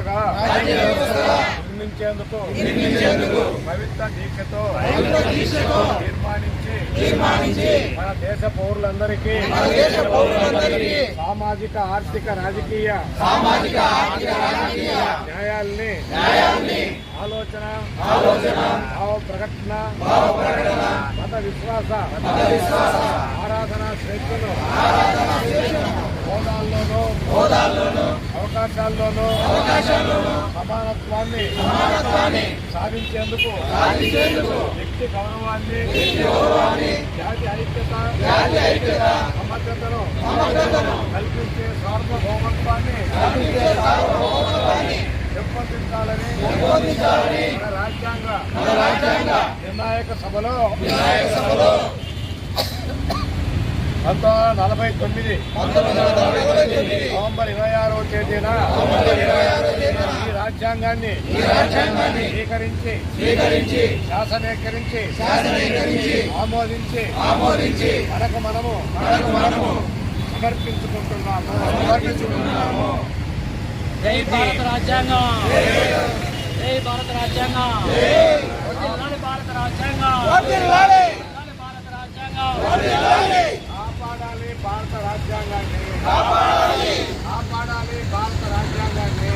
వ్యవస్థగా నిర్మించేందుకు పవిత్ర దీక్షతో తీర్మానించి మన దేశ పౌరులందరికీ సామాజిక ఆర్థిక రాజకీయ న్యాయాల్ని ఆలోచన భావ ప్రకటన మత విశ్వాస ఆరాధన స్వేచ్ఛను హోదాల్లోనూ అవకాశాల్లోనూ సమానత్వాన్ని సాధించేందుకు వ్యక్తి గౌరవాన్ని జాతి ఐక్యత సమగ్రతను కల్పించే సార్వభౌమత్వాన్ని పెంపొందించాలని మన రాజ్యాంగ నిర్ణాయక సభలో 1949 నవంబర్ 26వ తేదీన ఈ రాజ్యాంగాన్ని స్వీకరించి శాసనీకరించి ఆమోదించి మనకు మనము సమర్పించుకుంటున్నాము. జై భారత రాజ్యాంగం, జై భారత రాజ్యాంగం, భారత రాజ్యాంగం, భారత రాజ్యాంగం, కాపాడాలి భారత రాజ్యాంగాన్ని, కాపాడాలి భారత రాజ్యాంగాన్ని.